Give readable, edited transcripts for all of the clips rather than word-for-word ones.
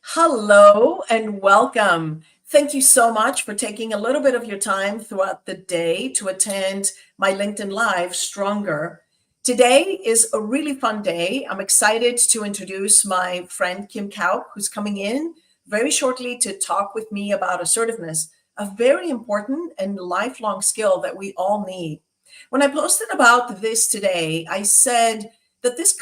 Hello and welcome. Thank you so much for taking a little bit of your time throughout the day to attend my LinkedIn Live Stronger. Today is a really fun day. I'm excited to introduce my friend Kim Kaupe, who's coming in very shortly to talk with me about assertiveness, a very important and lifelong skill that we all need. When I posted about this today, I said that this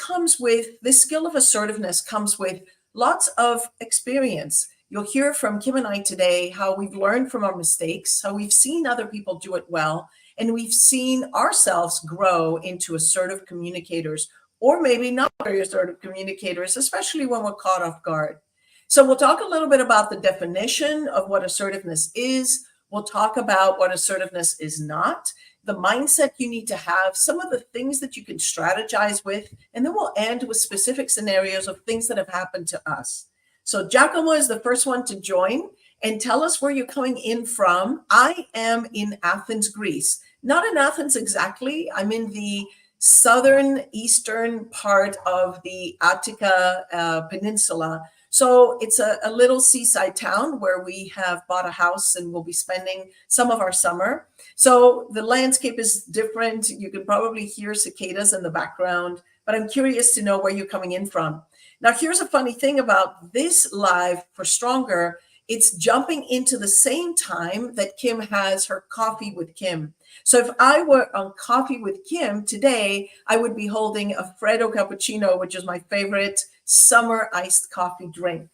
skill of assertiveness comes with lots of experience. You'll hear from Kim and I today how we've learned from our mistakes, how we've seen other people do it well, and we've seen ourselves grow into assertive communicators, or maybe not very assertive communicators, especially when we're caught off guard. So we'll talk a little bit about the definition of what assertiveness is. We'll talk about what assertiveness is not, the mindset you need to have, some of the things that you can strategize with, and then we'll end with specific scenarios of things that have happened to us. So Giacomo is the first one to join and tell us where you're coming in from. I am in Athens, Greece. Not in Athens exactly. I'm in the southern eastern part of the Attica Peninsula. So it's a little seaside town where we have bought a house and we'll be spending some of our summer. So the landscape is different. You can probably hear cicadas in the background, but I'm curious to know where you're coming in from. Now, here's a funny thing about this live for Stronger. It's jumping into the same time that Kim has her coffee with Kim. So if I were on coffee with Kim today, I would be holding a Freddo cappuccino, which is my favorite summer iced coffee drink.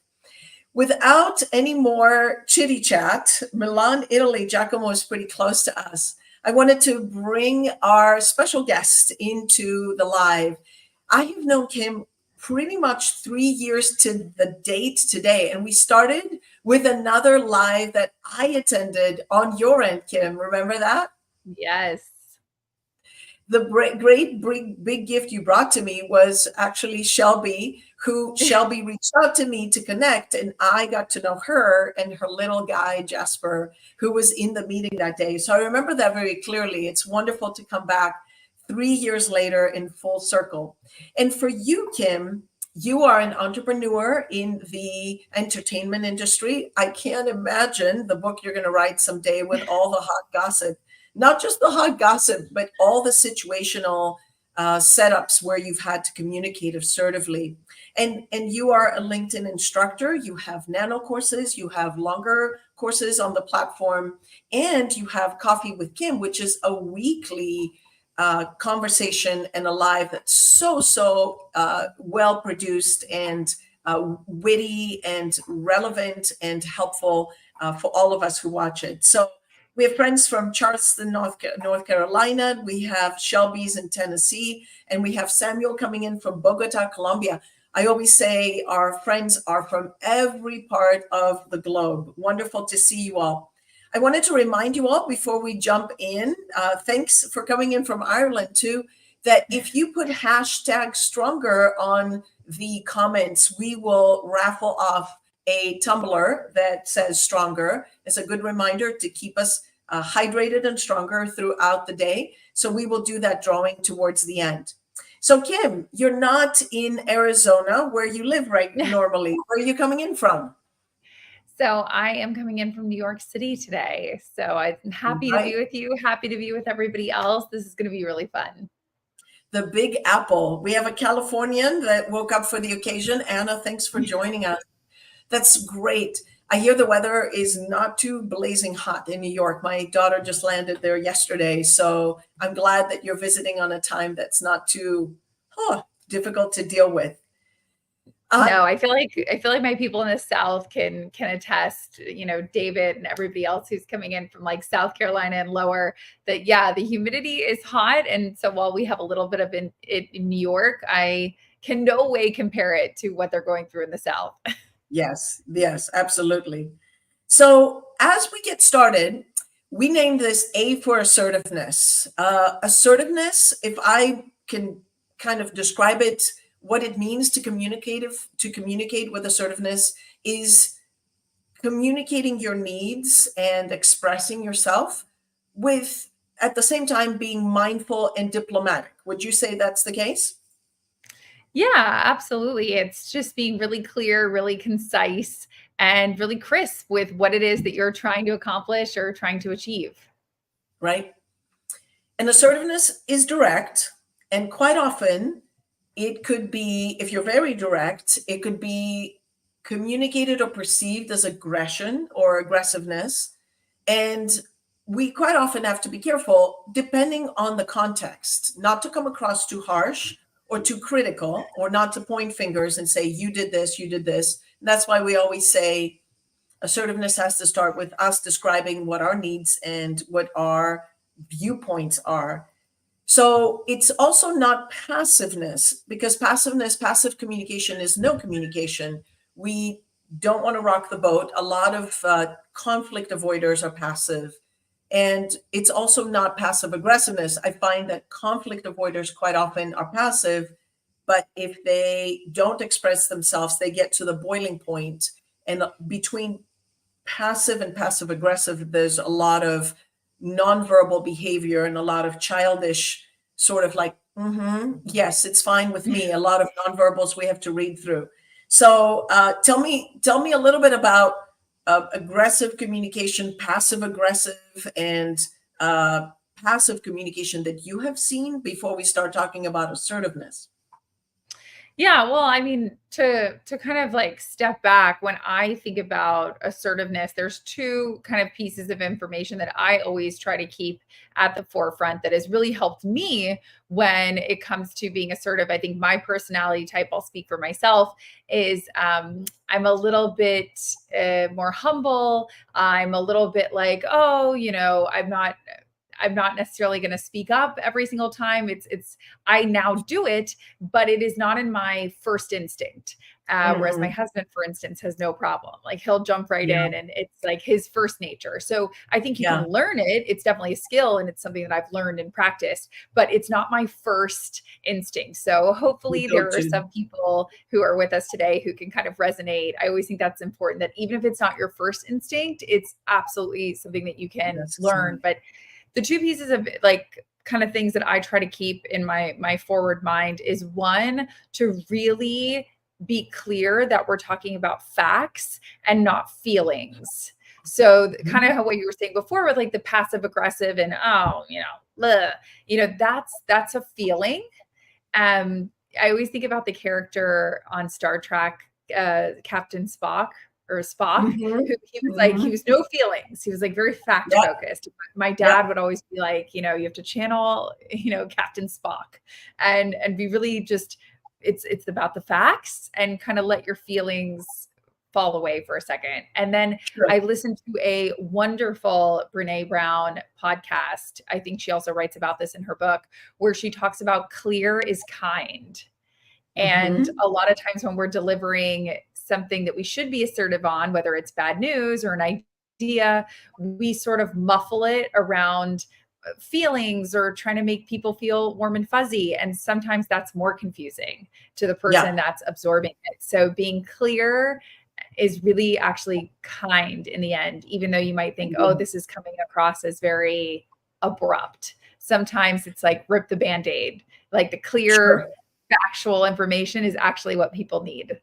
Without any more chitty chat, Milan, Italy, Giacomo is pretty close to us. I wanted to bring our special guest into the live. I have known Kim pretty much 3 years to the date today, and we started with another live that I attended on your end, Kim. Remember that? Yes. The great big gift you brought to me was actually Shelby, who Shelby reached out to me to connect, and I got to know her and her little guy, Jasper, who was in the meeting that day. So I remember that very clearly. It's wonderful to come back 3 years later in full circle. And for you, Kim, you are an entrepreneur in the entertainment industry. I can't imagine the book you're going to write someday with all the hot gossip. Not just the hot gossip, but all the situational setups where you've had to communicate assertively. And you are a LinkedIn instructor. You have nano courses. You have longer courses on the platform. And you have Coffee with Kim, which is a weekly conversation and a live that's so well produced and witty and relevant and helpful for all of us who watch it. So we have friends from Charleston, North Carolina. We have Shelby's in Tennessee, and we have Samuel coming in from Bogota, Colombia. I always say our friends are from every part of the globe. Wonderful to see you all. I wanted to remind you all before we jump in, thanks for coming in from Ireland too, that if you put hashtag Stronger on the comments, we will raffle off a tumbler that says Stronger. It's a good reminder to keep us hydrated and stronger throughout the day. So we will do that drawing towards the end. So Kim, you're not in Arizona where you live right normally. Where are you coming in from? So I am coming in from New York City today. So I'm happy to be Right. with you, happy to be with everybody else. This is going to be really fun. The Big Apple. We have a Californian that woke up for the occasion. Anna, thanks for joining us. That's great. I hear the weather is not too blazing hot in New York. My daughter just landed there yesterday, so I'm glad that you're visiting on a time that's not too difficult to deal with. No, I feel like my people in the South can attest, David and everybody else who's coming in from like South Carolina and lower, that yeah, the humidity is hot. And so while we have a little bit of it in New York, I can no way compare it to what they're going through in the South. Yes, absolutely. So as we get started, we named this A for assertiveness. Assertiveness, if I can kind of describe it, what it means to communicate with assertiveness is communicating your needs and expressing yourself with at the same time being mindful and diplomatic. Would you say that's the case? Yeah, absolutely. It's just being really clear, really concise, and really crisp with what it is that you're trying to accomplish or trying to achieve. Right? And assertiveness is direct. And quite often, it could be, if you're very direct, it could be communicated or perceived as aggression or aggressiveness. And we quite often have to be careful, depending on the context, not to come across too harsh or too critical, or not to point fingers and say, you did this, you did this. And that's why we always say assertiveness has to start with us describing what our needs and what our viewpoints are. So it's also not passiveness, because passiveness, passive communication is no communication. We don't want to rock the boat. A lot of conflict avoiders are passive. And it's also not passive aggressiveness. I find that conflict avoiders quite often are passive, but if they don't express themselves, they get to the boiling point. And between passive and passive aggressive, there's a lot of nonverbal behavior and a lot of childish sort of like, yes, it's fine with me. A lot of nonverbals we have to read through. So tell me a little bit about aggressive communication, passive aggressive, and passive communication that you have seen before we start talking about assertiveness. Yeah, well, I mean, to kind of like step back, when I think about assertiveness, there's two kind of pieces of information that I always try to keep at the forefront that has really helped me when it comes to being assertive. I think my personality type, I'll speak for myself, is I'm a little bit more humble. I'm a little bit like, oh, I'm not necessarily going to speak up every single time. I now do it, but it is not in my first instinct. Whereas my Mhm. husband, for instance, has no problem. Like he'll jump right Yeah, in and it's like his first nature. So I think you can yeah, learn it. It's definitely a skill and it's something that I've learned and practiced, but it's not my first instinct. So we hopefully go there are to. some people who are with us today who can kind of resonate. I always think that's important that even if it's not your first instinct, it's absolutely something that you can learn. Necessary. But the two pieces of like kind of things that I try to keep in my forward mind is one, to really be clear that we're talking about facts and not feelings. So kind Mhm. of what you were saying before with like the passive aggressive and bleh, that's a feeling. I always think about the character on Star Trek, Captain Spock or Spock, Mhm. who he was like, he Mhm. was no feelings. He was like very fact Yep, focused. My dad yep. would always be like, you have to channel, Captain Spock and be really just it's about the facts and kind of let your feelings fall away for a second. And then Sure. I listened to a wonderful Brene Brown podcast. I think she also writes about this in her book, where she talks about clear is kind. And Mhm. a lot of times when we're delivering something that we should be assertive on, whether it's bad news or an idea, we sort of muffle it around feelings or trying to make people feel warm and fuzzy. And sometimes that's more confusing to the Yeah. person that's absorbing it. So being clear is really actually kind in the end, even though you might think, oh, Mhm. this is coming across as very abrupt. Sometimes it's like rip the band aid, like the clear, Sure. factual information is actually what people need.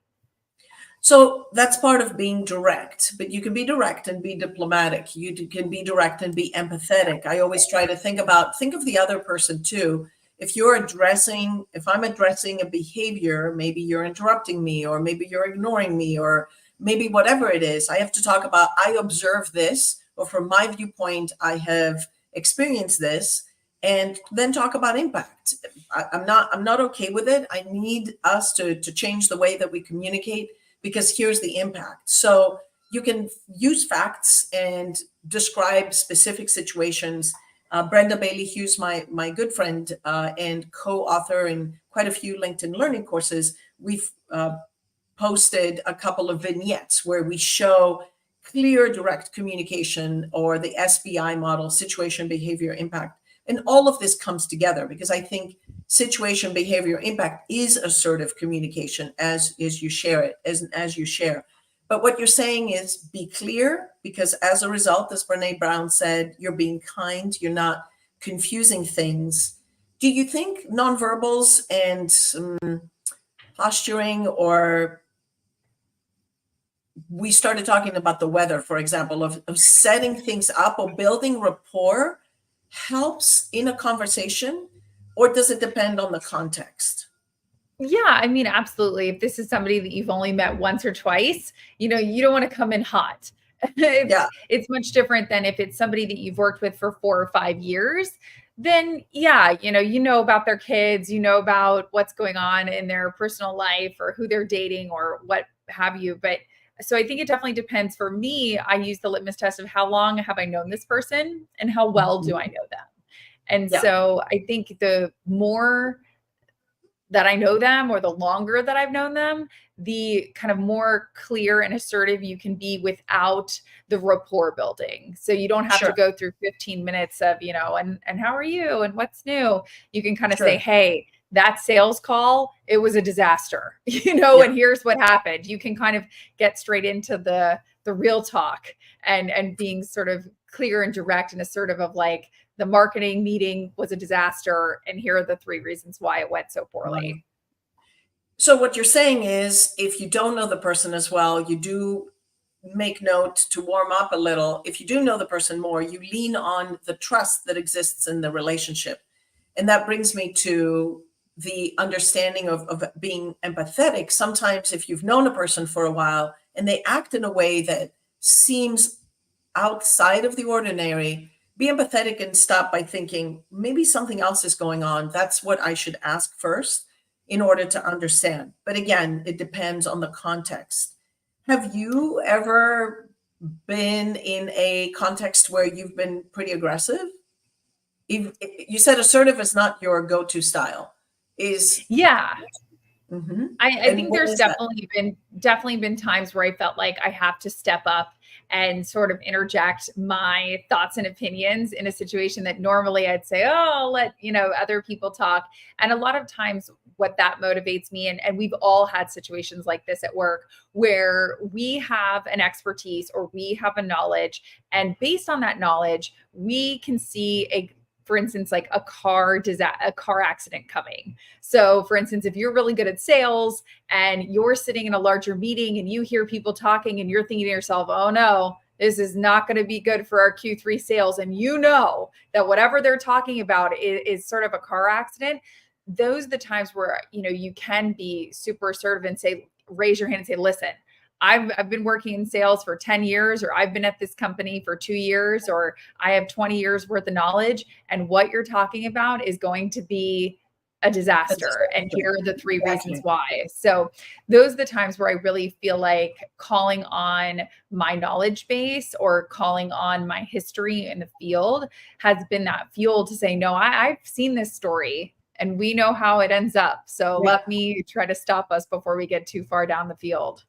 So that's part of being direct, but you can be direct and be diplomatic. Can be direct and be empathetic. I always try to think of the other person too. If I'm addressing a behavior, maybe you're interrupting me, or maybe you're ignoring me, or maybe whatever it is, I have to talk about, I observe this, or from my viewpoint, I have experienced this, and then talk about impact. I'm not okay with it. I need us to change the way that we communicate, because here's the impact. So you can use facts and describe specific situations. Brenda Bailey Hughes, my good friend and co-author in quite a few LinkedIn learning courses, we've posted a couple of vignettes where we show clear direct communication, or the SBI model, situation, behavior, impact. And all of this comes together because I think situation, behavior, impact is assertive communication as you share it, as you share. But what you're saying is be clear, because as a result, as Brene Brown said, you're being kind, you're not confusing things. Do you think nonverbals and posturing, or we started talking about the weather, for example, of setting things up or building rapport helps in a conversation, or does it depend on the context? Yeah, I mean, absolutely. If this is somebody that you've only met once or twice, you don't want to come in hot. Yeah, It's much different than if it's somebody that you've worked with for 4 or 5 years. Then yeah, you know about their kids, you know about what's going on in their personal life or who they're dating or what have you. But so I think it definitely depends. For me, I use the litmus test of how long have I known this person and how well do I know them. And yeah, so I think the more that I know them or the longer that I've known them, the kind of more clear and assertive you can be without the rapport building. So you don't have to sure, go through 15 minutes of, and how are you and what's new? You can kind of say, sure, hey, that sales call, it was a disaster, yeah, and here's what happened. You can kind of get straight into the real talk and being sort of clear and direct and assertive of like, the marketing meeting was a disaster and here are the 3 reasons why it went so wow. poorly. So what you're saying is, if you don't know the person as well, you do make note to warm up a little. If you do know the person more, you lean on the trust that exists in the relationship. And that brings me to the understanding of being empathetic. Sometimes if you've known a person for a while and they act in a way that seems outside of the ordinary, be empathetic and stop by thinking maybe something else is going on. That's what I should ask first in order to understand. But again, it depends on the context. Have you ever been in a context where you've been pretty aggressive? You said assertive is not your go-to style. Is Yeah. mhm. I And think when there's is that? definitely been times where I felt like I have to step up and sort of interject my thoughts and opinions in a situation that normally I'd say, oh, I'll let, other people talk. And a lot of times what that motivates me, and we've all had situations like this at work where we have an expertise or we have a knowledge. And based on that knowledge, we can see for instance, like a car accident coming. So, for instance, if you're really good at sales and you're sitting in a larger meeting and you hear people talking and you're thinking to yourself, oh no, this is not going to be good for our Q3 sales. And you know that whatever they're talking about is sort of a car accident. Those are the times where, you can be super assertive and say, raise your hand and say, listen, I've been working in sales for 10 years, or I've been at this company for 2 years, or I have 20 years worth of knowledge. And what you're talking about is going to be a A disaster. And disaster. here are the 3 reasons Exactly. why. So those are the times where I really feel like calling on my knowledge base or calling on my history in the field has been that fuel to say, no, I've seen this story and we know how it ends up. So Yeah. let me try to stop us before we get too far down the field.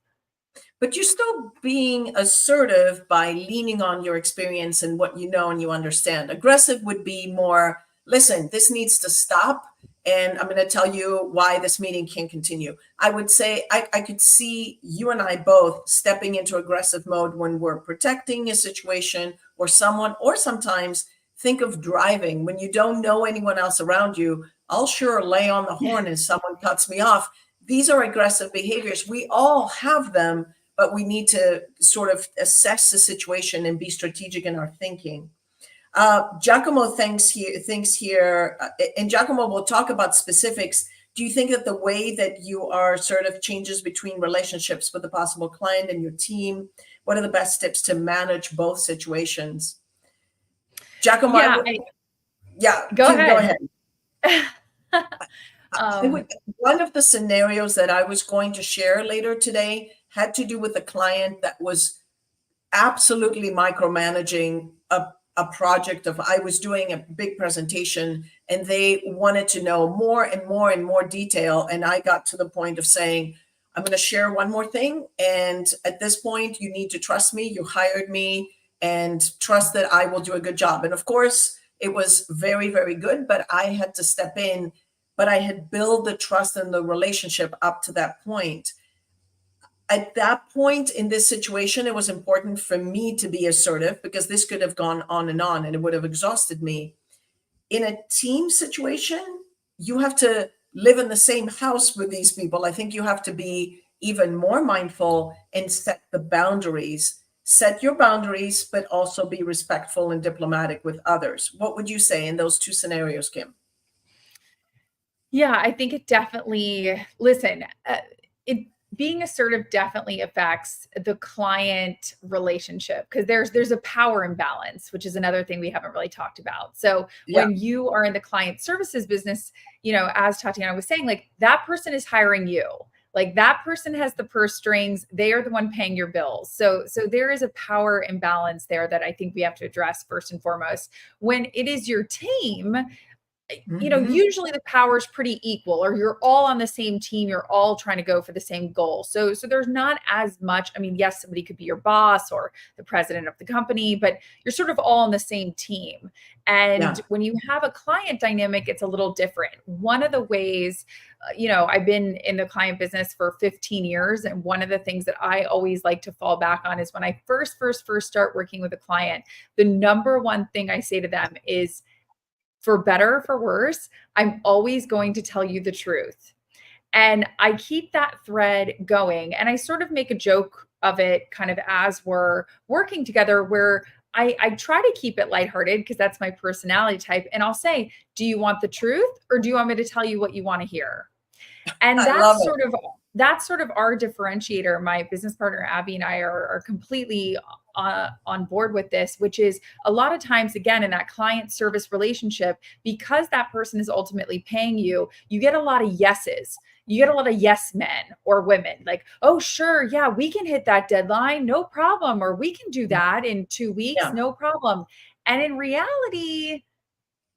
But you're still being assertive by leaning on your experience and what you know and you understand. Aggressive would be more, listen, this needs to stop. And I'm going to tell you why this meeting can't continue. I would say I could see you and I both stepping into aggressive mode when we're protecting a situation or someone, or sometimes think of driving when you don't know anyone else around you. I'll sure lay on the horn if someone cuts me off. These are aggressive behaviors. We all have them, but we need to sort of assess the situation and be strategic in our thinking. Giacomo thinks here, and Giacomo will talk about specifics. Do you think that the way that you are sort of changes between relationships with a possible client and your team? What are the best tips to manage both situations? Giacomo, Yeah, yeah, go Kim, go ahead. ahead. um, One of the scenarios that I was going to share later today had to do with a client that was absolutely micromanaging a project of, I was doing a big presentation and they wanted to know more and more and more detail. And I got to the point of saying, I'm going to share one more thing. And at this point, you need to trust me. You hired me and trust that I will do a good job. And of course, it was very, very good, but I had to step in. But I had built the trust and the relationship up to that point. At that point in this situation, it was important for me to be assertive because this could have gone on and it would have exhausted me. In a team situation, you have to live in the same house with these people. I think you have to be even more mindful and set the boundaries. Set your boundaries, but also be respectful and diplomatic with others. What would you say in those two scenarios, Kim? Yeah, I think it definitely, listen, being assertive definitely affects the client relationship, because there's a power imbalance, which is another thing we haven't really talked about. So Yeah. when you are in the client services business, as Tatiana was saying, like, that person is hiring you. Like, that person has the purse strings. They are the one paying your bills. So there is a power imbalance there that I think we have to address first and foremost. When it is your team, usually the power is pretty equal, or you're all on the same team. You're all trying to go for the same goal. So there's not as much. I mean, yes, somebody could be your boss or the president of the company, but you're sort of all on the same team. And when you have a client dynamic, it's a little different. One of the ways, I've been in the client business for 15 years. And one of the things that I always like to fall back on is when I first start working with a client, the number one thing I say to them is, for better or for worse, I'm always going to tell you the truth. And I keep that thread going. And I sort of make a joke of it kind of as we're working together, where I try to keep it lighthearted because that's my personality type. And I'll say, do you want the truth, or do you want me to tell you what you want to hear? And I love it. That's sort of our differentiator. My business partner, Abby, and I are completely on board with this, which is a lot of times, again, in that client service relationship, because that person is ultimately paying you, you get a lot of yeses. You get a lot of yes men or women, like, oh, sure, yeah, we can hit that deadline, no problem. Or we can do that in 2 weeks, no problem. And in reality,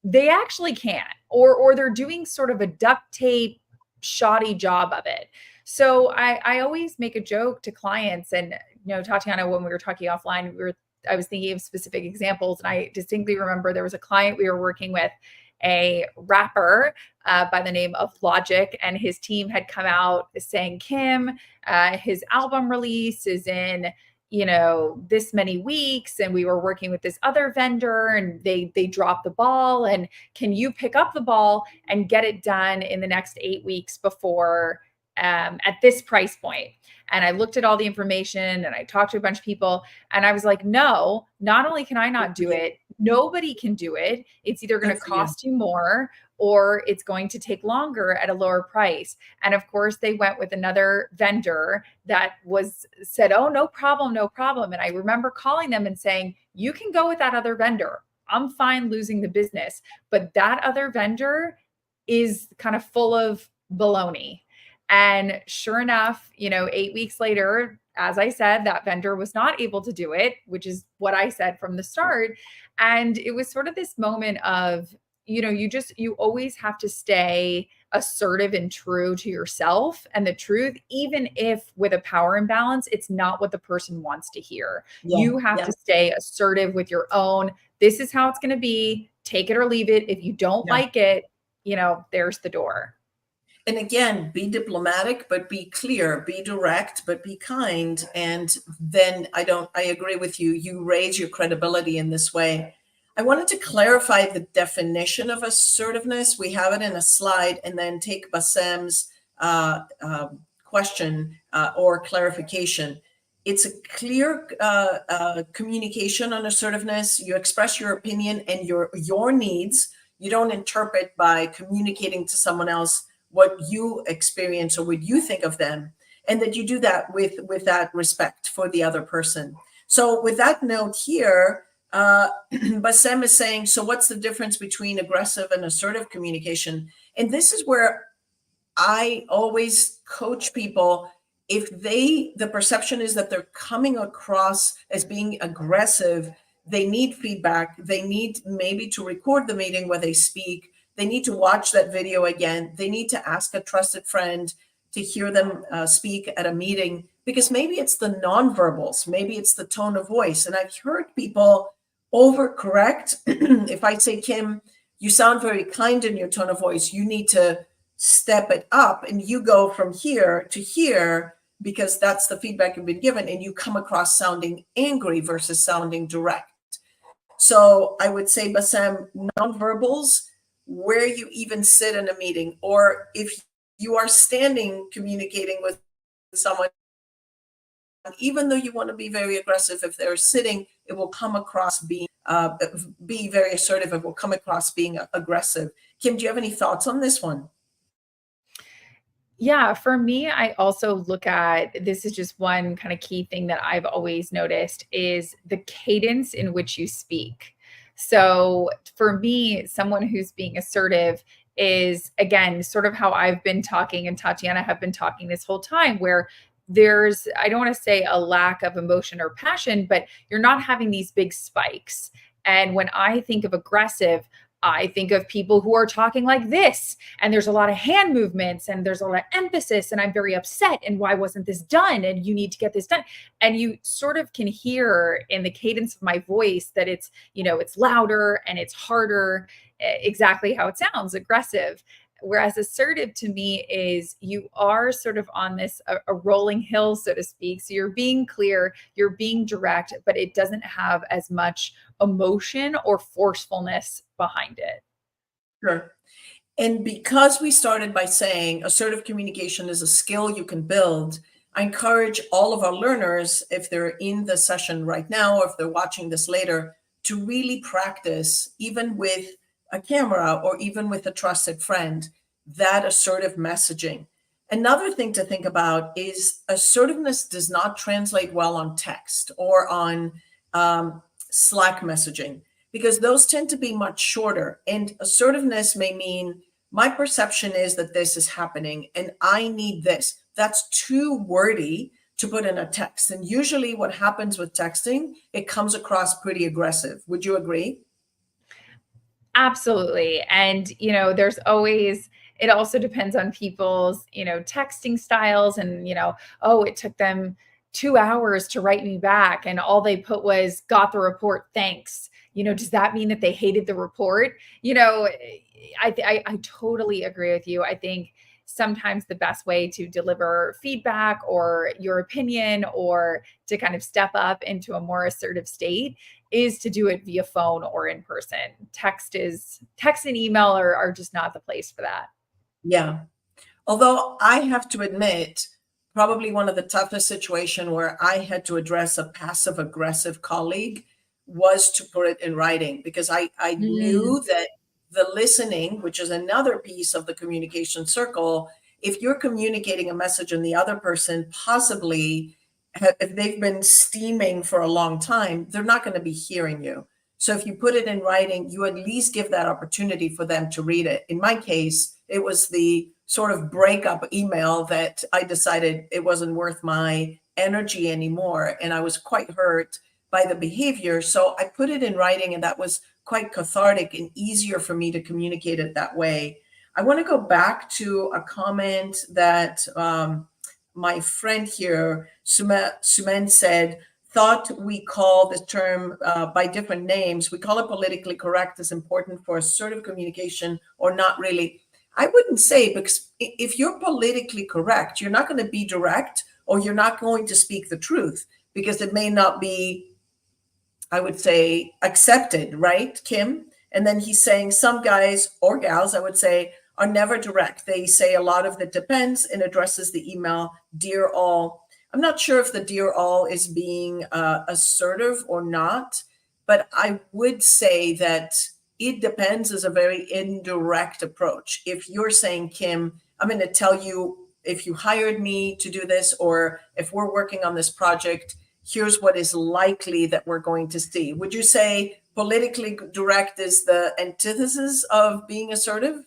they actually can't, or they're doing sort of a duct tape, shoddy job of it. So I always make a joke to clients, and Tatiana, when we were talking offline, I was thinking of specific examples, and I distinctly remember there was a client we were working with, a rapper by the name of Logic, and his team had come out saying, Kim, his album release is in this many weeks, and we were working with this other vendor, and they dropped the ball, and can you pick up the ball and get it done in the next 8 weeks before at this price point? And I looked at all the information, and I talked to a bunch of people, and I was like, no, not only can I not do it, nobody can do it. It's either going to cost you more, or it's going to take longer at a lower price. And of course, they went with another vendor that said, oh, no problem, no problem. And I remember calling them and saying, you can go with that other vendor. I'm fine losing the business. But that other vendor is kind of full of baloney. And sure enough, 8 weeks later, as I said, that vendor was not able to do it, which is what I said from the start. And it was sort of this moment of, you always have to stay assertive and true to yourself and the truth, even if with a power imbalance, it's not what the person wants to hear. You have to stay assertive with your own, this is how it's going to be, take it or leave it. If you don't like it, there's the door. And again, be diplomatic, but be clear, be direct, but be kind. And then I agree with you. You raise your credibility in this way. I wanted to clarify the definition of assertiveness. We have it in a slide, and then take Bassem's question or clarification. It's a clear communication on assertiveness. You express your opinion and your needs. You don't interpret by communicating to someone else what you experience or what you think of them, and that you do that with that respect for the other person. So with that note here, Bassem is saying, so what's the difference between aggressive and assertive communication? And this is where I always coach people. If the perception is that they're coming across as being aggressive, they need feedback. They need maybe to record the meeting where they speak. They need to watch that video again. They need to ask a trusted friend to hear them speak at a meeting, because maybe it's the nonverbals, maybe it's the tone of voice. And I've heard people overcorrect. If I say, Kim, you sound very kind in your tone of voice, you need to step it up, and you go from here to here because that's the feedback you've been given, and you come across sounding angry versus sounding direct. So I would say, Bassem, nonverbals where you even sit in a meeting, or if you are standing communicating with someone, even though you want to be very aggressive, if they're sitting, it will come across being be very assertive. It will come across being aggressive. Kim, do you have any thoughts on this one? Yeah, for me, I also look at this is just one kind of key thing that I've always noticed is the cadence in which you speak. So for me, someone who's being assertive is again sort of how I've been talking and Tatiana have been talking this whole time, where there's, I don't want to say a lack of emotion or passion, but you're not having these big spikes. And when I think of aggressive, I think of people who are talking like this, and there's a lot of hand movements and there's a lot of emphasis, and I'm very upset. And why wasn't this done? And you need to get this done. And you sort of can hear in the cadence of my voice that it's, it's louder and it's harder, exactly how it sounds, aggressive. Whereas assertive to me is you are sort of on this a rolling hill, so to speak. So you're being clear, you're being direct, but it doesn't have as much emotion or forcefulness behind it. Sure. And because we started by saying assertive communication is a skill you can build, I encourage all of our learners, if they're in the session right now, or if they're watching this later, to really practice, even with a camera or even with a trusted friend, that assertive messaging. Another thing to think about is assertiveness does not translate well on text or on Slack messaging, because those tend to be much shorter. And assertiveness may mean my perception is that this is happening and I need this. That's too wordy to put in a text. And usually what happens with texting, it comes across pretty aggressive. Would you agree? Absolutely. And, there's always, it also depends on people's, texting styles and, oh, it took them 2 hours to write me back. And all they put was got the report. Thanks. Does that mean that they hated the report? I totally agree with you. I think sometimes the best way to deliver feedback or your opinion or to kind of step up into a more assertive state is to do it via phone or in person. Text and email are just not the place for that. Yeah. Although I have to admit, probably one of the toughest situation where I had to address a passive aggressive colleague was to put it in writing, because I Mm. knew that the listening, which is another piece of the communication circle, if you're communicating a message and the other person possibly, if they've been steaming for a long time, they're not going to be hearing you. So if you put it in writing, you at least give that opportunity for them to read it. In my case, it was the sort of breakup email that I decided it wasn't worth my energy anymore. And I was quite hurt by the behavior. So I put it in writing, and that was quite cathartic and easier for me to communicate it that way. I want to go back to a comment that my friend here, Sumen, said, thought we call the term by different names. We call it politically correct is important for assertive communication or not really. I wouldn't say, because if you're politically correct, you're not going to be direct, or you're not going to speak the truth, because it may not be, I would say, accepted, right, Kim? And then he's saying some guys or gals, I would say, are never direct. They say a lot of the depends and addresses the email, dear all. I'm not sure if the dear all is being assertive or not, but I would say that it depends is a very indirect approach. If you're saying, Kim, I'm going to tell you if you hired me to do this, or if we're working on this project, here's what is likely that we're going to see. Would you say politically direct is the antithesis of being assertive?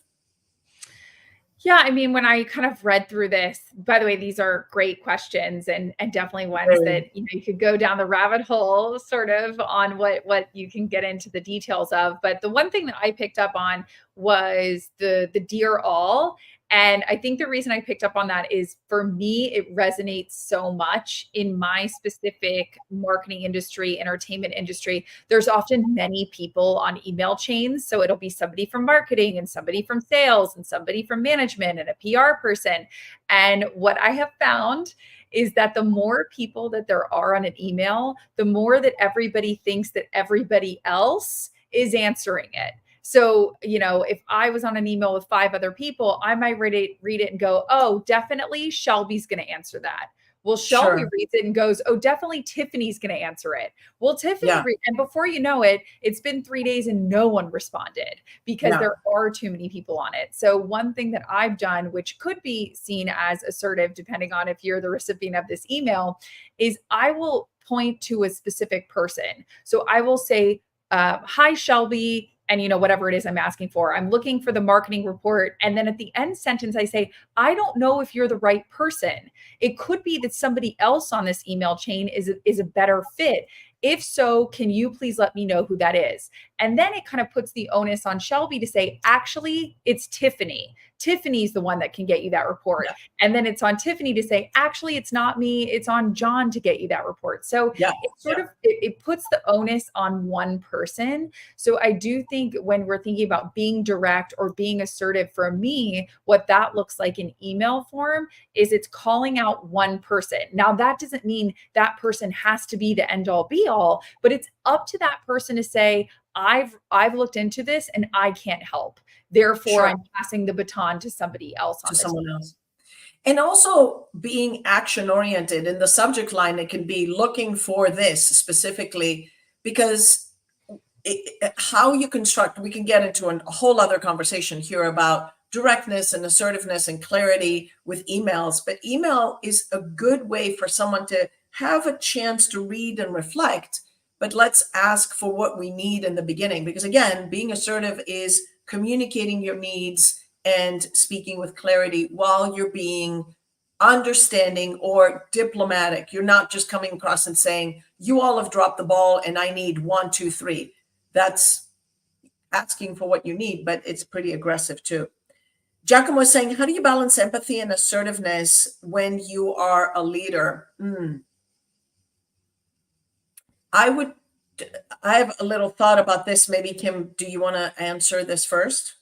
Yeah, I mean, when I kind of read through this, by the way, these are great questions and definitely ones Very. that, you could go down the rabbit hole sort of on what you can get into the details of. But the one thing that I picked up on was the dear all. And I think the reason I picked up on that is for me, it resonates so much in my specific marketing industry, entertainment industry. There's often many people on email chains. So it'll be somebody from marketing and somebody from sales and somebody from management and a PR person. And what I have found is that the more people that there are on an email, the more that everybody thinks that everybody else is answering it. So, if I was on an email with 5 other people, I might read it and go, oh, definitely Shelby's going to answer that. Well, Shelby Sure. reads it and goes, oh, definitely Tiffany's going to answer it. Well, Yeah. and before you know it, it's been 3 days and no one responded because Yeah. there are too many people on it. So one thing that I've done, which could be seen as assertive, depending on if you're the recipient of this email, is I will point to a specific person. So I will say, hi, Shelby, and whatever it is I'm asking for. I'm looking for the marketing report. And then at the end sentence, I say, I don't know if you're the right person. It could be that somebody else on this email chain is a better fit. If so, can you please let me know who that is? And then it kind of puts the onus on Shelby to say, actually, it's Tiffany. Tiffany's the one that can get you that report. Yeah. And then it's on Tiffany to say, actually, it's not me. It's on John to get you that report. So Yeah. it sort of, it puts the onus on one person. So I do think when we're thinking about being direct or being assertive, for me, what that looks like in email form is it's calling out one person. Now, that doesn't mean that person has to be the end all be all, but it's up to that person to say, I've looked into this and I can't help. Therefore, Sure. I'm passing the baton to somebody else on To this. someone else. And also being action oriented in the subject line, it can be looking for this specifically, because how you construct, we can get into a whole other conversation here about directness and assertiveness and clarity with emails, but email is a good way for someone to have a chance to read and reflect. But let's ask for what we need in the beginning, because again, being assertive is communicating your needs and speaking with clarity while you're being understanding or diplomatic. You're not just coming across and saying, you all have dropped the ball and I need 1, 2, 3. That's asking for what you need, but it's pretty aggressive too. Giacomo was saying, how do you balance empathy and assertiveness when you are a leader? I have a little thought about this. Maybe Kim, do you want to answer this first?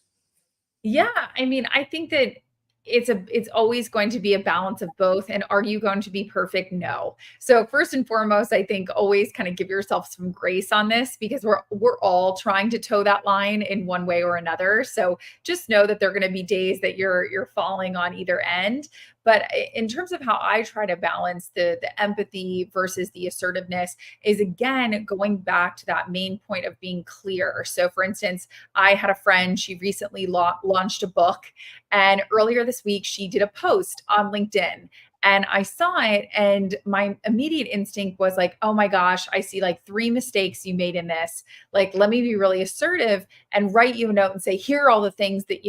Yeah, I mean, I think that it's always going to be a balance of both. And are you going to be perfect? No. So first and foremost, I think always kind of give yourself some grace on this, because we're all trying to toe that line in one way or another. So just know that there are going to be days that you're falling on either end. But in terms of how I try to balance the empathy versus the assertiveness is, again, going back to that main point of being clear. So for instance, I had a friend, she recently launched a book, and earlier this week, she did a post on LinkedIn. And I saw it, and my immediate instinct was like, oh my gosh, I see like 3 mistakes you made in this. Like, let me be really assertive and write you a note and say, here are all the things that,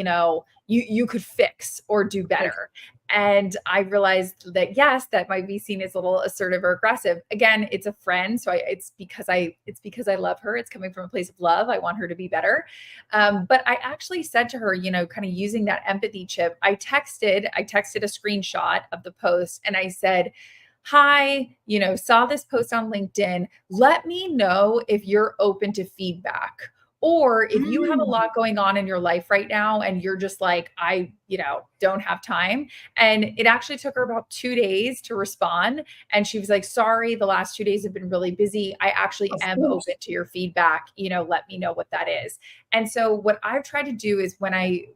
you could fix or do better. And I realized that, yes, that might be seen as a little assertive or aggressive. Again, it's a friend. So it's because I love her. It's coming from a place of love. I want her to be better. But I actually said to her, kind of using that empathy chip, I texted a screenshot of the post and I said, hi, saw this post on LinkedIn. Let me know if you're open to feedback. Or if you have a lot going on in your life right now and you're just like, I, don't have time. And it actually took her about 2 days to respond. And she was like, sorry, the last 2 days have been really busy. I actually am open to your feedback. Let me know what that is. And so what I've tried to do is when I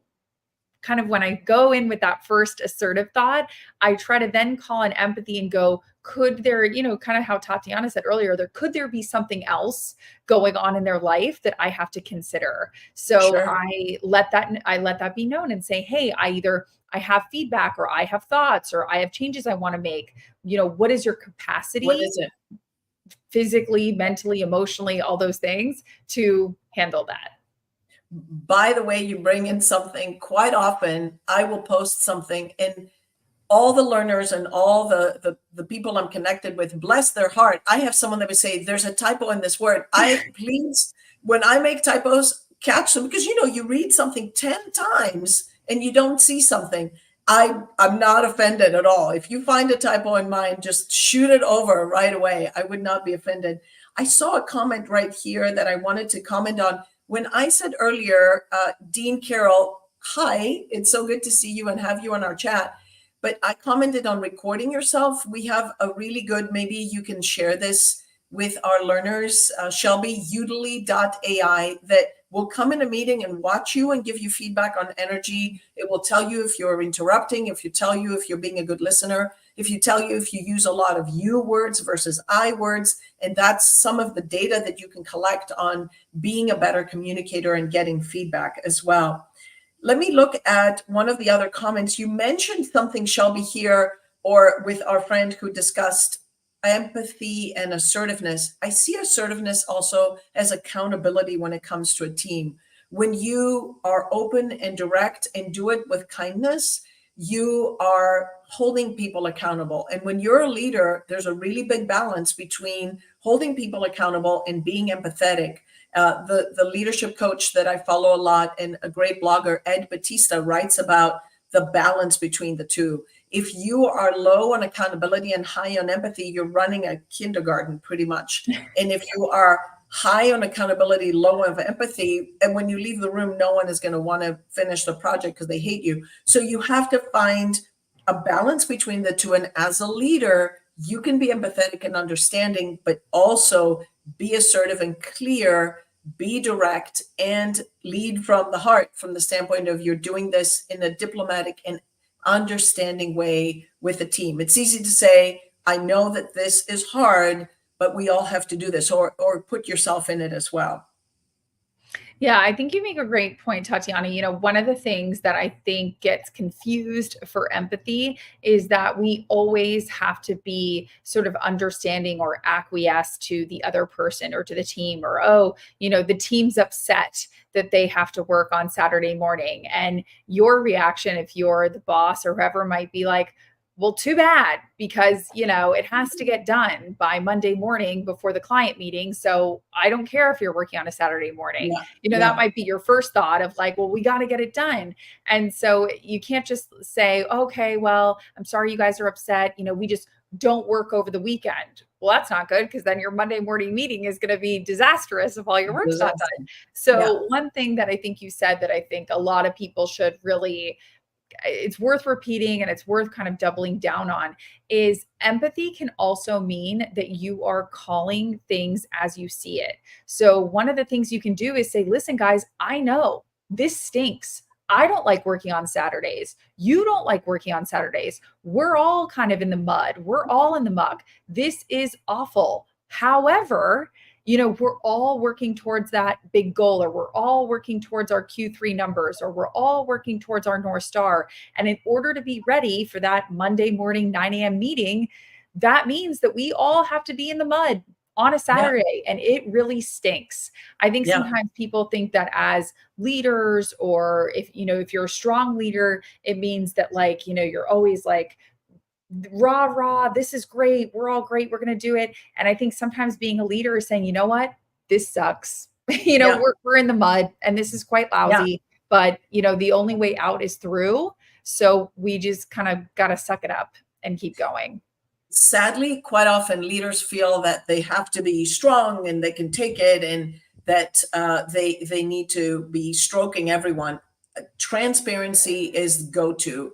go in with that first assertive thought, I try to then call in empathy and go, could there, kind of how Tatiana said earlier, could there be something else going on in their life that I have to consider? So Sure. I let that be known and say, hey, I have feedback, or I have thoughts, or I have changes I want to make. What is your capacity? What is it? Physically, mentally, emotionally, all those things to handle that. By the way, you bring in something. Quite often I will post something and all the learners and all the people I'm connected with, bless their heart, I have someone that would say, there's a typo in this word. Please, when I make typos, catch them, because you read something 10 times and you don't see something. I'm not offended at all. If you find a typo in mine, just shoot it over right away. I would not be offended. I saw a comment right here that I wanted to comment on. When I said earlier, Dean Carroll, hi, it's so good to see you and have you on our chat. But I commented on recording yourself. We have a really good, maybe you can share this with our learners, Shelby, udily.ai, that will come in a meeting and watch you and give you feedback on energy. It will tell you if you're interrupting, if you're being a good listener, if you use a lot of you words versus I words. And that's some of the data that you can collect on being a better communicator and getting feedback as well. Let me look at one of the other comments. You mentioned something, Shelby, here, or with our friend who discussed empathy and assertiveness. I see assertiveness also as accountability when it comes to a team. When you are open and direct and do it with kindness, you are holding people accountable. And when you're a leader, there's a really big balance between holding people accountable and being empathetic. The leadership coach that I follow a lot and a great blogger, Ed Batista, writes about the balance between the two. If you are low on accountability and high on empathy, you're running a kindergarten pretty much. And if you are high on accountability, low on empathy, and when you leave the room, no one is going to want to finish the project because they hate you. So you have to find a balance between the two. And as a leader, you can be empathetic and understanding, but also be assertive and clear, be direct, and lead from the heart, from the standpoint of you're doing this in a diplomatic and understanding way with a team. It's easy to say, I know that this is hard, but we all have to do this, or put yourself in it as well. Yeah, I think you make a great point, Tatiana. One of the things that I think gets confused for empathy is that we always have to be sort of understanding or acquiesce to the other person or to the team, or, the team's upset that they have to work on Saturday morning. And your reaction, if you're the boss or whoever, might be like, well, too bad, because, it has to get done by Monday morning before the client meeting. So I don't care if you're working on a Saturday morning. That might be your first thought of like, well, we got to get it done. And so you can't just say, okay, well, I'm sorry you guys are upset. We just don't work over the weekend. Well, that's not good, because then your Monday morning meeting is going to be disastrous if all your work's not done. So one thing that I think you said that I think a lot of people should really, it's worth repeating and it's worth kind of doubling down on, is empathy can also mean that you are calling things as you see it. So one of the things you can do is say, listen, guys, I know this stinks. I don't like working on Saturdays. You don't like working on Saturdays. We're all kind of in the mud. We're all in the muck. This is awful. However, we're all working towards that big goal, or we're all working towards our Q3 numbers, or we're all working towards our North Star. And in order to be ready for that Monday morning, 9 a.m. meeting, that means that we all have to be in the mud on a Saturday. And it really stinks. I think sometimes people think that as leaders, or if you're a strong leader, it means that you're always like, rah, this is great. We're all great. We're going to do it. And I think sometimes being a leader is saying, you know what, this sucks. We're in the mud and this is quite lousy, but the only way out is through. So we just kind of got to suck it up and keep going. Sadly, quite often leaders feel that they have to be strong and they can take it, and that they need to be stroking everyone. Transparency is go-to.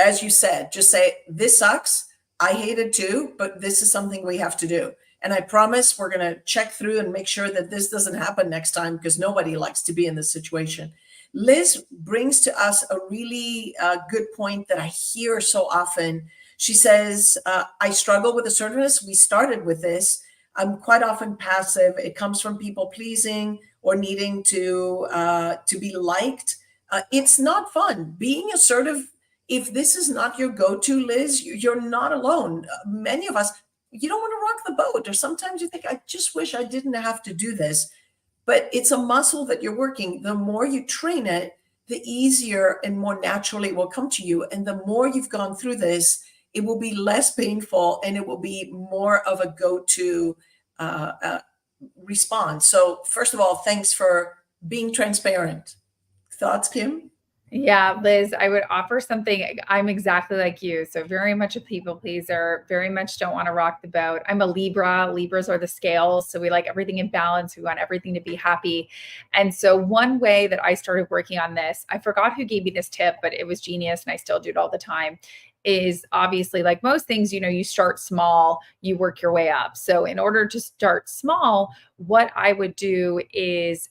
As you said, just say, this sucks. I hate it too, but this is something we have to do. And I promise we're going to check through and make sure that this doesn't happen next time, because nobody likes to be in this situation. Liz brings to us a really good point that I hear so often. She says, I struggle with assertiveness. We started with this. I'm quite often passive. It comes from people pleasing or needing to be liked. It's not fun. Being assertive, if this is not your go-to, Liz, you're not alone. Many of us, you don't want to rock the boat, or sometimes you think, I just wish I didn't have to do this. But it's a muscle that you're working. The more you train it, the easier and more naturally it will come to you. And the more you've gone through this, it will be less painful and it will be more of a go-to response. So first of all, thanks for being transparent. Thoughts, Kim? Yeah, Liz, I would offer something. I'm exactly like you. So very much a people pleaser, very much don't want to rock the boat. I'm a Libra. Libras are the scales. So we like everything in balance. We want everything to be happy. And so one way that I started working on this, I forgot who gave me this tip, but it was genius and I still do it all the time, is obviously, like most things, you start small, you work your way up. So in order to start small, what I would do is,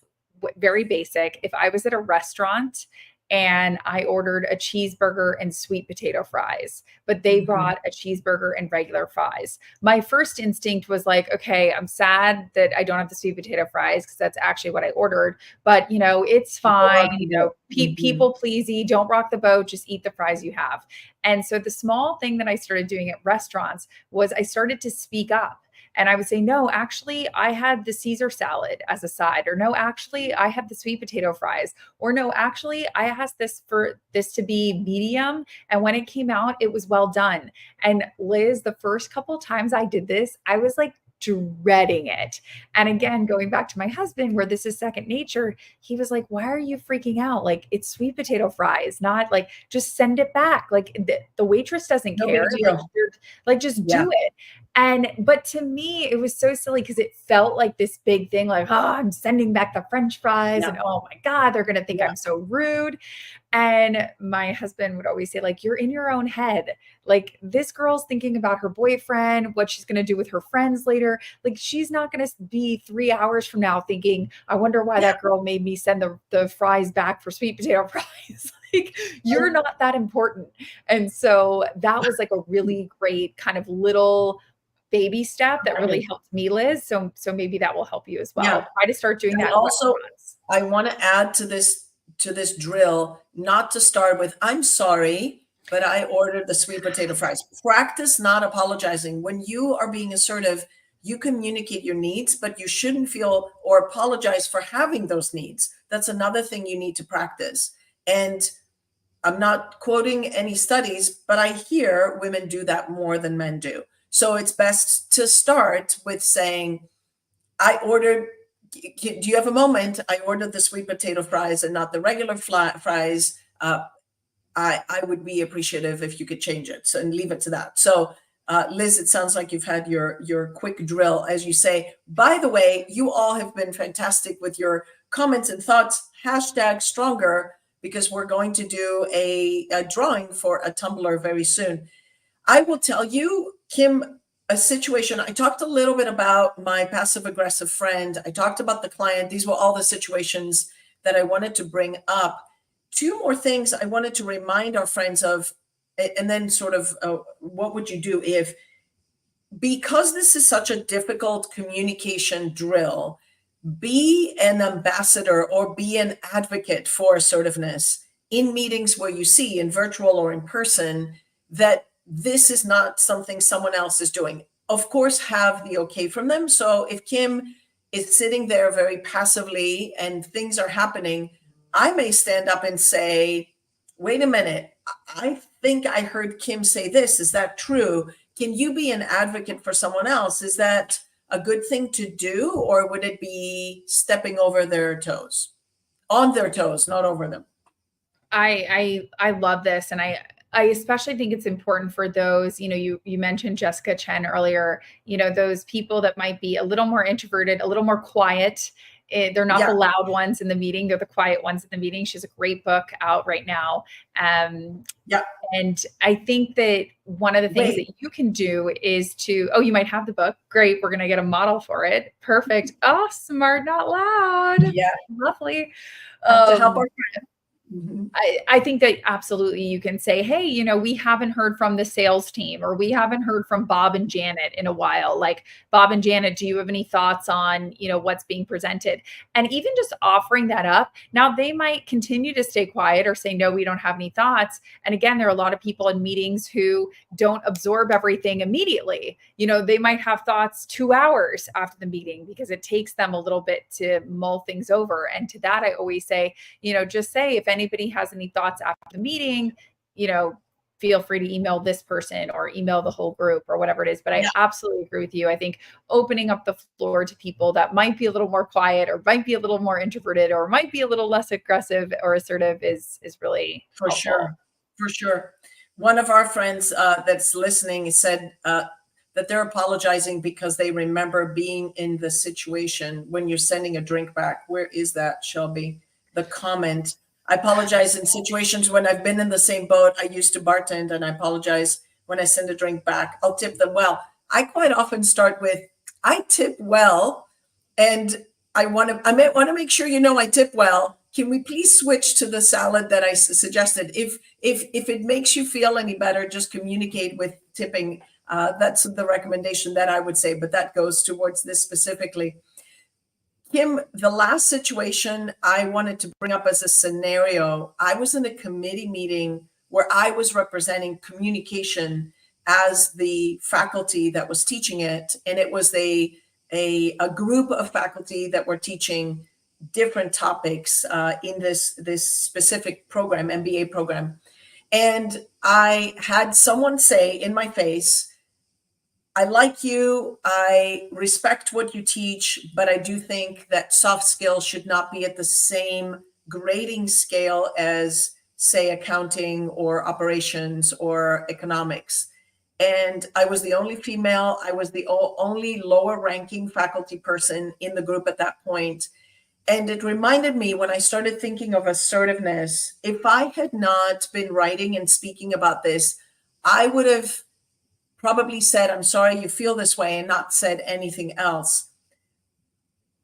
very basic. If I was at a restaurant and I ordered a cheeseburger and sweet potato fries, but they brought a cheeseburger and regular fries, my first instinct was like, okay, I'm sad that I don't have the sweet potato fries because that's actually what I ordered, but it's fine. People pleasey, don't rock the boat, just eat the fries you have. And so the small thing that I started doing at restaurants was I started to speak up. And I would say, no, actually, I had the Caesar salad as a side, or no, actually, I had the sweet potato fries, or no, actually, I asked for this to be medium. And when it came out, it was well done. And Liz, the first couple times I did this, I was like dreading it. And again, going back to my husband, where this is second nature, he was like, why are you freaking out? Like, it's sweet potato fries, not like, just send it back. Like the waitress doesn't care. Like, just do it. But to me, it was so silly because it felt like this big thing, like, oh, I'm sending back the French fries and oh my God, they're going to think I'm so rude. And my husband would always say, like, you're in your own head. Like, this girl's thinking about her boyfriend, what she's going to do with her friends later. Like, she's not going to be 3 hours from now thinking, I wonder why that girl made me send the fries back for sweet potato fries. Like, you're not that important. And so that was like a really great kind of little baby step that really helped me, Liz. So maybe that will help you as well. Try to start doing that. Also, I want to add to this drill, not to start with, I'm sorry, but I ordered the sweet potato fries. Practice not apologizing. When you are being assertive, you communicate your needs, but you shouldn't feel or apologize for having those needs. That's another thing you need to practice. And I'm not quoting any studies, but I hear women do that more than men do. So it's best to start with saying, I ordered, do you have a moment? I ordered the sweet potato fries and not the regular fries. I would be appreciative if you could change it. So, and leave it to that. So Liz, it sounds like you've had your quick drill, as you say. By the way, you all have been fantastic with your comments and thoughts. #stronger, because we're going to do a drawing for a tumbler very soon. I will tell you, Kim, a situation. I talked a little bit about my passive aggressive friend. I talked about the client. These were all the situations that I wanted to bring up. Two more things I wanted to remind our friends of, and then sort of what would you do if, because this is such a difficult communication drill, be an ambassador or be an advocate for assertiveness in meetings where you see, in virtual or in person, that this is not something someone else is doing. Of course, have the okay from them. So if Kim is sitting there very passively and things are happening, I may stand up and say, wait a minute, I think I heard Kim say this. Is that true? Can you be an advocate for someone else? Is that a good thing to do, or would it be stepping over their toes? On their toes, not over them. I love this. And I especially think it's important for those, you mentioned Jessica Chen earlier, those people that might be a little more introverted, a little more quiet. They're not the loud ones in the meeting. They're the quiet ones in the meeting. She has a great book out right now. And I think that one of the things that you can do is you might have the book. Great. We're going to get a model for it. Perfect. Oh, smart, not loud. Yeah. Lovely. To help our friend. I think that absolutely you can say, hey, we haven't heard from the sales team, or we haven't heard from Bob and Janet in a while. Like, Bob and Janet, do you have any thoughts on, what's being presented? And even just offering that up. Now, they might continue to stay quiet or say, no, we don't have any thoughts. And again, there are a lot of people in meetings who don't absorb everything immediately. They might have thoughts 2 hours after the meeting because it takes them a little bit to mull things over. And to that, I always say, just say, if anybody has any thoughts after the meeting, feel free to email this person or email the whole group or whatever it is. But I absolutely agree with you. I think opening up the floor to people that might be a little more quiet or might be a little more introverted or might be a little less aggressive or assertive is really for helpful. For sure. One of our friends that's listening said that they're apologizing because they remember being in the situation when you're sending a drink back. Where is that, Shelby? The comment. I apologize in situations when I've been in the same boat. I used to bartend, and I apologize when I send a drink back. I'll tip them well. I quite often start with, I tip well, and I want to make sure you know I tip well. Can we please switch to the salad that I suggested? If it makes you feel any better, just communicate with tipping. That's the recommendation that I would say, but that goes towards this specifically. Kim, the last situation I wanted to bring up as a scenario, I was in a committee meeting where I was representing communication as the faculty that was teaching it. And it was a group of faculty that were teaching different topics in this specific program, MBA program. And I had someone say in my face, I like you, I respect what you teach, but I do think that soft skills should not be at the same grading scale as, say, accounting or operations or economics. And I was the only female. I was the only lower ranking faculty person in the group at that point. And it reminded me, when I started thinking of assertiveness, if I had not been writing and speaking about this, I would have probably said, I'm sorry you feel this way, and not said anything else.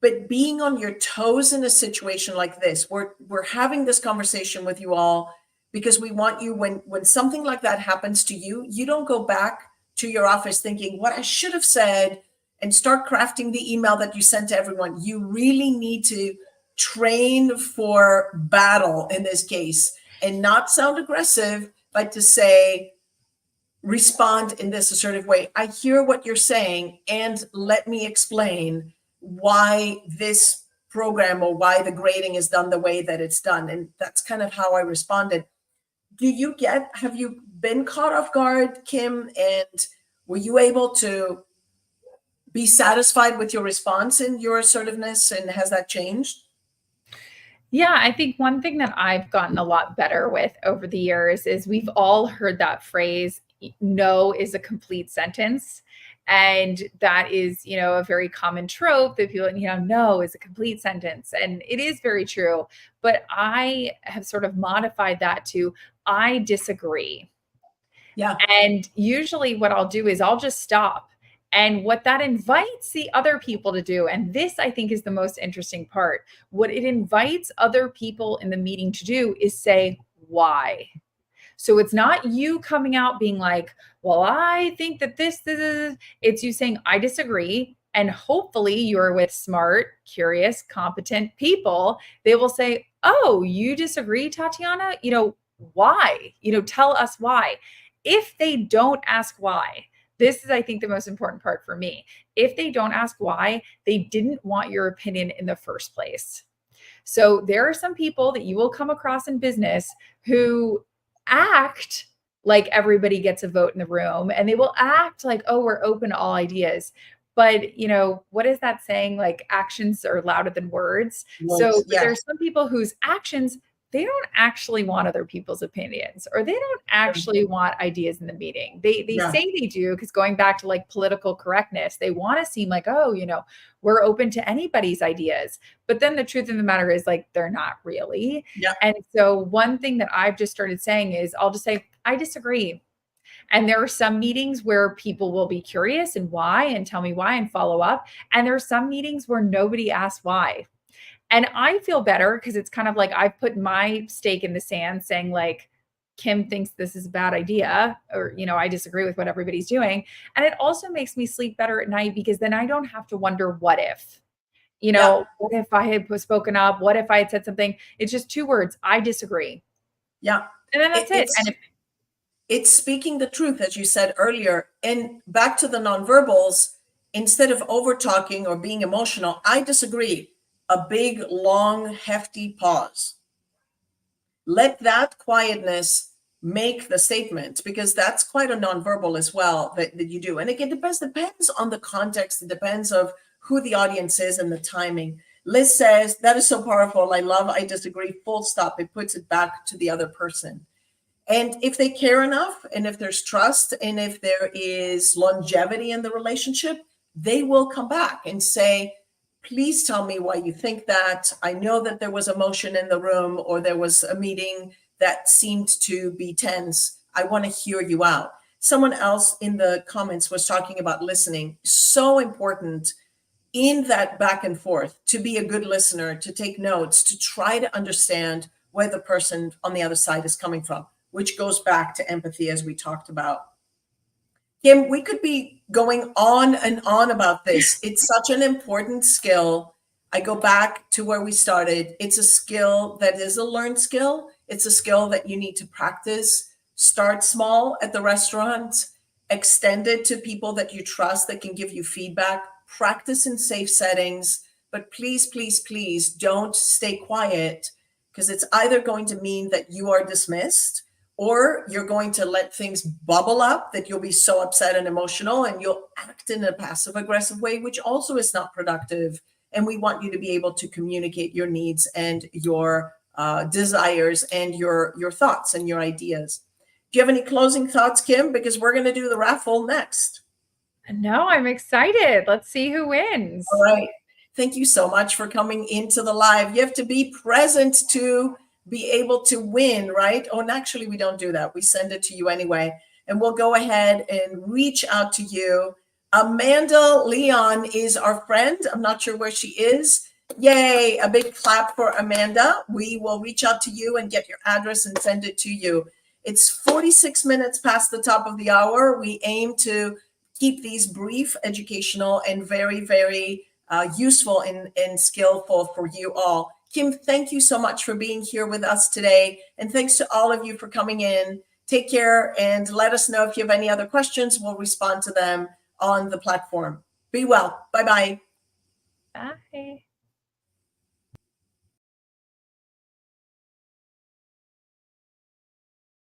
But being on your toes in a situation like this, we're having this conversation with you all because we want you, when something like that happens to you, you don't go back to your office thinking what I should have said and start crafting the email that you sent to everyone. You really need to train for battle in this case and not sound aggressive, but to say, respond in this assertive way. I hear what you're saying, and let me explain why this program or why the grading is done the way that it's done. And that's kind of how I responded. Have you been caught off guard, Kim? And were you able to be satisfied with your response and your assertiveness? And has that changed? Yeah, I think one thing that I've gotten a lot better with over the years is we've all heard that phrase, no is a complete sentence. And that is, a very common trope that people, no is a complete sentence. And it is very true. But I have sort of modified that to, I disagree. Yeah. And usually what I'll do is I'll just stop. And what that invites the other people to do, and this I think is the most interesting part, what it invites other people in the meeting to do is say, why? So it's not you coming out being like, well, I think that this, it's you saying, I disagree. And hopefully you're with smart, curious, competent people. They will say, oh, you disagree, Tatiana? Why? Tell us why. If they don't ask why, this is, I think, the most important part for me. If they don't ask why, they didn't want your opinion in the first place. So there are some people that you will come across in business who act like everybody gets a vote in the room, and they will act like, oh, we're open to all ideas. But, what is that saying? Like, actions are louder than words. So yeah. there's some people whose actions, they don't actually want other people's opinions, or they don't actually want ideas in the meeting. They say they do, because going back to like political correctness, they want to seem like, oh, we're open to anybody's ideas. But then the truth of the matter is, like, they're not really. Yeah. And so one thing that I've just started saying is I'll just say, I disagree. And there are some meetings where people will be curious and why, and tell me why and follow up. And there are some meetings where nobody asks why. And I feel better because it's kind of like I've put my stake in the sand saying, like, Kim thinks this is a bad idea, or, I disagree with what everybody's doing. And it also makes me sleep better at night, because then I don't have to wonder what if, what if I had spoken up? What if I had said something? It's just 2 words. I disagree. Yeah. And then that's it. And it's speaking the truth, as you said earlier. And back to the nonverbals, instead of over talking or being emotional, I disagree. A big, long, hefty pause. Let that quietness make the statement, because that's quite a nonverbal as well that you do. And again, depends on the context. It depends of who the audience is and the timing. Liz says, that is so powerful. I love, I disagree, full stop. It puts it back to the other person. And if they care enough, and if there's trust, and if there is longevity in the relationship, they will come back and say, please tell me why you think that. I know that there was emotion in the room, or there was a meeting that seemed to be tense. I want to hear you out. Someone else in the comments was talking about listening. So important. in that back and forth, to be a good listener, to take notes, to try to understand where the person on the other side is coming from, which goes back to empathy, as we talked about. Kim, we could be going on and on about this. It's such an important skill. I go back to where we started. It's a skill that is a learned skill. It's a skill that you need to practice. Start small at the restaurant, extend it to people that you trust that can give you feedback. Practice in safe settings, but please, please, please don't stay quiet, because it's either going to mean that you are dismissed, or you're going to let things bubble up that you'll be so upset and emotional and you'll act in a passive aggressive way, which also is not productive. And we want you to be able to communicate your needs and your desires and your thoughts and your ideas. Do you have any closing thoughts, Kim? Because we're going to do the raffle next. No, I'm excited. Let's see who wins. All right. Thank you so much for coming into the live. You have to be present to be able to win, right? Oh, and actually, we don't do that. We send it to you anyway. And we'll go ahead and reach out to you. Amanda Leon is our friend. I'm not sure where she is. Yay, a big clap for Amanda. We will reach out to you and get your address and send it to you. It's 46 minutes past the top of the hour. We aim to keep these brief, educational, and very, very useful and skillful for you all. Kim, thank you so much for being here with us today. And thanks to all of you for coming in. Take care and let us know if you have any other questions. We'll respond to them on the platform. Be well. Bye-bye. Bye.